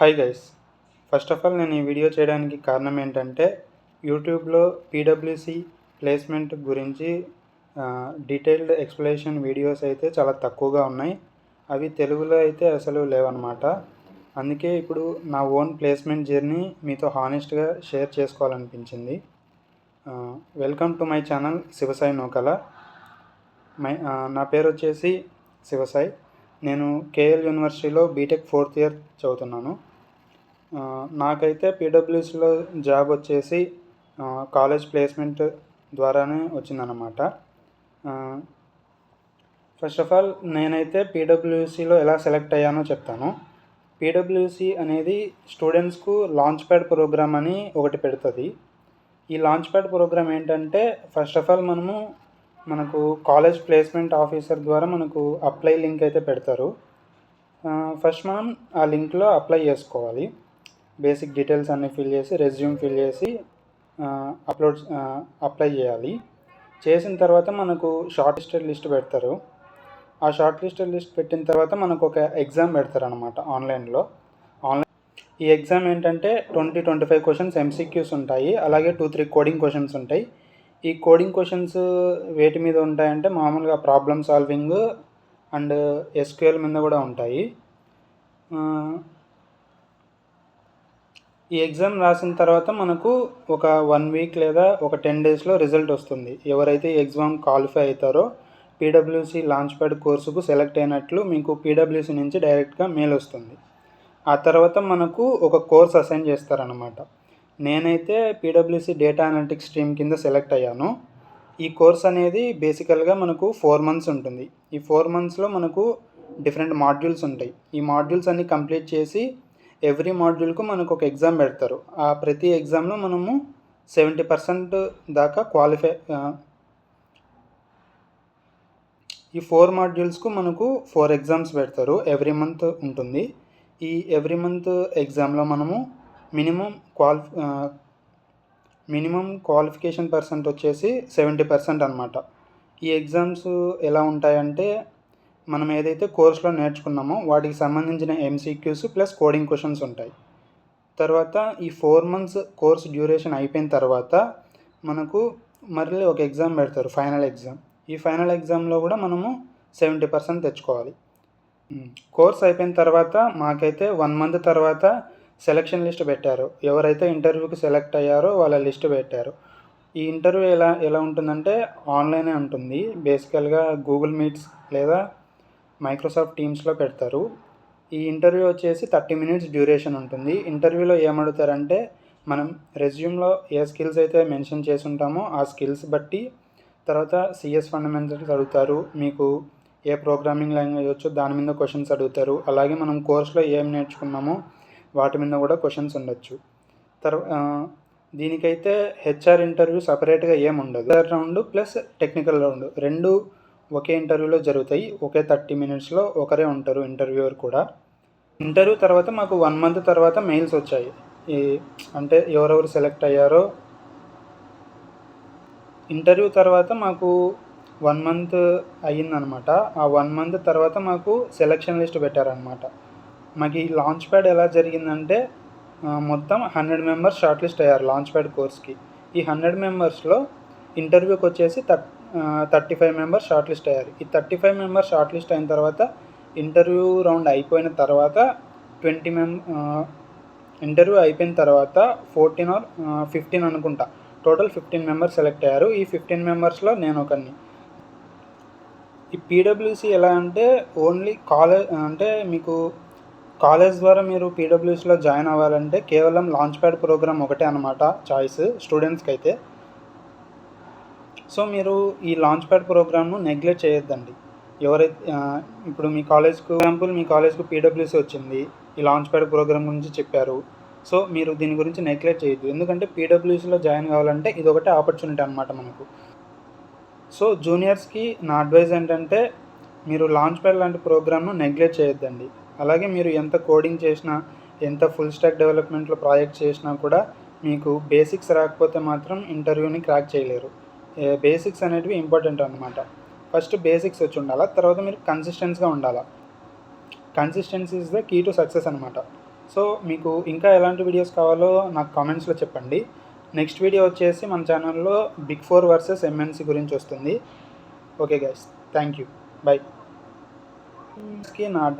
Hi guys. First of all నేను ఈ video చేయడానికి కారణం ఏంటంటే యూట్యూబ్లో పీడబ్ల్యూసీ ప్లేస్మెంట్ గురించి డీటెయిల్డ్ ఎక్స్ప్లెనేషన్ వీడియోస్ అయితే చాలా తక్కువగా ఉన్నాయి. అవి తెలుగులో అయితే అసలు లేవన్నమాట. అందుకే ఇప్పుడు నా ఓన్ ప్లేస్మెంట్ జర్నీ మీతో హానెస్ట్గా షేర్ చేసుకోవాలనిపించింది. Welcome to my channel Sivasai Nukala. నా పేరు వచ్చేసి శివసాయి. నేను కేఎల్ యూనివర్సిటీలో బీటెక్ 4th ఇయర్ చదువుతున్నాను. నాకైతే పీడబ్ల్యూసీలో జాబ్ వచ్చేసి కాలేజ్ ప్లేస్మెంట్ ద్వారానే వచ్చిందన్నమాట. ఫస్ట్ ఆఫ్ ఆల్ నేనైతే పీడబ్ల్యూసీలో ఎలా సెలెక్ట్ అయ్యానో చెప్తాను. పీడబ్ల్యూసీ అనేది స్టూడెంట్స్కు లాంచ్ ప్యాడ్ ప్రోగ్రామ్ అని ఒకటి పెడుతుంది. ఈ లాంచ్ ప్యాడ్ ప్రోగ్రామ్ ఏంటంటే ఫస్ట్ ఆఫ్ ఆల్ మనకు కాలేజ్ ప్లేస్మెంట్ ఆఫీసర్ ద్వారా మనకు అప్లై లింక్ అయితే పెడతారు. ఫస్ట్ మనం ఆ లింక్లో అప్లై చేసుకోవాలి. బేసిక్ డీటెయిల్స్ అన్నీ ఫిల్ చేసి రెజ్యూమ్ ఫిల్ చేసి అప్లై చేయాలి. చేసిన తర్వాత మనకు షార్ట్ లిస్టెడ్ లిస్ట్ పెడతారు. ఆ షార్ట్ లిస్టెడ్ లిస్ట్ పెట్టిన తర్వాత మనకు ఒక ఎగ్జామ్ పెడతారు అనమాట ఆన్లైన్. ఈ ఎగ్జామ్ ఏంటంటే 20-25 క్వశ్చన్స్ ఎంసీక్యూస్ ఉంటాయి. అలాగే 2-3 కోడింగ్ క్వశ్చన్స్ ఉంటాయి. ఈ కోడింగ్ క్వశ్చన్స్ వేటి మీద ఉంటాయంటే మామూలుగా ప్రాబ్లమ్ సాల్వింగ్ అండ్ ఎస్క్యూఎల్ మీద కూడా ఉంటాయి. ఈ ఎగ్జామ్ రాసిన తర్వాత మనకు ఒక 1 వీక్ లేదా ఒక 10 డేస్లో రిజల్ట్ వస్తుంది. ఎవరైతే ఈ ఎగ్జామ్ క్వాలిఫై అవుతారో పీడబ్ల్యూసీ లాంచ్ ప్యాడ్ కోర్సుకు సెలెక్ట్ అయినట్లు మీకు పీడబ్ల్యూసీ నుంచి డైరెక్ట్గా మెయిల్ వస్తుంది. ఆ తర్వాత మనకు ఒక కోర్స్ అసైన్ చేస్తారనమాట. నేనైతే పీడబ్ల్యూసీ డేటా అనలిటిక్స్ స్ట్రీమ్ కింద సెలెక్ట్ అయ్యాను. ఈ కోర్స్ అనేది బేసికల్గా మనకు 4 months ఉంటుంది. ఈ 4 monthsలో మనకు డిఫరెంట్ మాడ్యూల్స్ ఉంటాయి. ఈ మాడ్యూల్స్ అన్నీ కంప్లీట్ చేసి ఎవ్రీ మాడ్యూల్కు మనకు ఒక ఎగ్జామ్ పెడతారు. ఆ ప్రతి ఎగ్జామ్లో మనము 70% దాకా క్వాలిఫై. ఈ 4 మాడ్యూల్స్కు మనకు 4 ఎగ్జామ్స్ పెడతారు. ఎవ్రీ మంత్ ఉంటుంది. ఈ ఎవ్రీ మంత్ ఎగ్జామ్లో మనము మినిమం క్వాలిఫికేషన్ పర్సెంట్ వచ్చేసి 70% అనమాట. ఈ ఎగ్జామ్స్ ఎలా ఉంటాయంటే మనం ఏదైతే కోర్సులో నేర్చుకున్నామో వాటికి సంబంధించిన ఎంసీక్యూస్ ప్లస్ కోడింగ్ క్వశ్చన్స్ ఉంటాయి. తర్వాత ఈ 4 months కోర్స్ డ్యూరేషన్ అయిపోయిన తర్వాత మనకు మళ్ళీ ఒక ఎగ్జామ్ పెడతారు, ఫైనల్ ఎగ్జామ్. ఈ ఫైనల్ ఎగ్జామ్లో కూడా మనము 70% తెచ్చుకోవాలి. కోర్స్ అయిపోయిన తర్వాత మాకైతే 1 month తర్వాత సెలక్షన్ లిస్ట్ పెట్టారు. ఎవరైతే ఇంటర్వ్యూకి సెలెక్ట్ అయ్యారో వాళ్ళ లిస్ట్ పెట్టారు. ఈ ఇంటర్వ్యూ ఎలా ఉంటుందంటే ఆన్లైనే ఉంటుంది. బేసికల్గా గూగుల్ మీట్స్ లేదా మైక్రోసాఫ్ట్ టీమ్స్లో పెడతారు. ఈ ఇంటర్వ్యూ వచ్చేసి 30 minutes డ్యూరేషన్ ఉంటుంది. ఇంటర్వ్యూలో ఏమడుగుతారంటే మనం రెజ్యూమ్లో ఏ స్కిల్స్ అయితే మెన్షన్ చేసి ఉంటామో ఆ స్కిల్స్ బట్టి, తర్వాత సిఎస్ ఫండమెంటల్స్ అడుగుతారు. మీకు ఏ ప్రోగ్రామింగ్ లాంగ్వేజ్ వచ్చో దాని మీద క్వశ్చన్స్ అడుగుతారు. అలాగే మనం కోర్సులో ఏం నేర్చుకున్నామో వాటి మీద కూడా క్వశ్చన్స్ ఉండొచ్చు. దీనికైతే హెచ్ఆర్ ఇంటర్వ్యూ సపరేట్గా ఏమి ఉండదు. రౌండ్ ప్లస్ టెక్నికల్ రౌండ్ రెండు ఒకే ఇంటర్వ్యూలో జరుగుతాయి. ఒకే 30 minutesలో ఒకరే ఉంటారు ఇంటర్వ్యూవర్ కూడా. ఇంటర్వ్యూ తర్వాత మాకు 1 month తర్వాత మెయిల్స్ వచ్చాయి. అంటే ఎవరెవరు సెలెక్ట్ అయ్యారో. ఇంటర్వ్యూ తర్వాత మాకు 1 month అయ్యిందనమాట. ఆ 1 month తర్వాత మాకు సెలక్షన్ లిస్ట్ పెట్టారనమాట. మాకు ఈ లాంచ్ ప్యాడ్ ఎలా జరిగిందంటే మొత్తం 100 members షార్ట్ లిస్ట్ అయ్యారు లాంచ్ ప్యాడ్ కోర్స్కి. ఈ 100 membersలో ఇంటర్వ్యూకి వచ్చేసి 35 members షార్ట్ లిస్ట్ అయ్యారు. ఈ 35 members షార్ట్ లిస్ట్ అయిన తర్వాత ఇంటర్వ్యూ రౌండ్ అయిపోయిన తర్వాత ఇంటర్వ్యూ అయిపోయిన తర్వాత 14 or 15 అనుకుంటా, టోటల్ 15 members సెలెక్ట్ అయ్యారు. ఈ 15 membersలో నేను ఒకరిని. ఈ పీడబ్ల్యూసీ ఎలా అంటే ఓన్లీ కాలేజ్ అంటే మీకు కాలేజ్ ద్వారా మీరు పీడబ్ల్యూసీలో జాయిన్ అవ్వాలంటే కేవలం లాంచ్ ప్యాడ్ ప్రోగ్రామ్ ఒకటే అనమాట చాయిస్ స్టూడెంట్స్కి అయితే. సో మీరు ఈ లాంచ్ ప్యాడ్ ప్రోగ్రామ్ను నెగ్లెక్ట్ చేయొద్దండి. ఎవరైతే ఇప్పుడు మీ కాలేజ్కు పీడబ్ల్యూసీ వచ్చింది, ఈ లాంచ్ ప్యాడ్ ప్రోగ్రామ్ గురించి చెప్పారు. సో మీరు దీని గురించి నెగ్లెక్ట్ చేయొద్దు. ఎందుకంటే పీడబ్ల్యూసీలో జాయిన్ కావాలంటే ఇది ఒకటే ఆపర్చునిటీ అనమాట మనకు. సో జూనియర్స్కి నా అడ్వైజ్ ఏంటంటే మీరు లాంచ్ ప్యాడ్ లాంటి ప్రోగ్రామ్ను నెగ్లెక్ట్ చేయొద్దండి. అలాగే మీరు ఎంత కోడింగ్ చేసినా, ఎంత ఫుల్ స్టాక్ డెవలప్మెంట్లో ప్రాజెక్ట్ చేసినా కూడా మీకు బేసిక్స్ రాకపోతే మాత్రం ఇంటర్వ్యూని క్రాక్ చేయలేరు. బేసిక్స్ అనేటివి ఇంపార్టెంట్ అనమాట. ఫస్ట్ బేసిక్స్ వచ్చి ఉండాలా, తర్వాత మీరు కన్సిస్టెన్స్గా ఉండాలా. Consistency is the key to success అనమాట. సో మీకు ఇంకా ఎలాంటి వీడియోస్ కావాలో నాకు కామెంట్స్లో చెప్పండి. నెక్స్ట్ వీడియో వచ్చేసి మన ఛానల్లో బిగ్ 4 వర్సెస్ ఎంఎన్సీ గురించి వస్తుంది. Okay guys, thank you, by. నా అడ్వైస్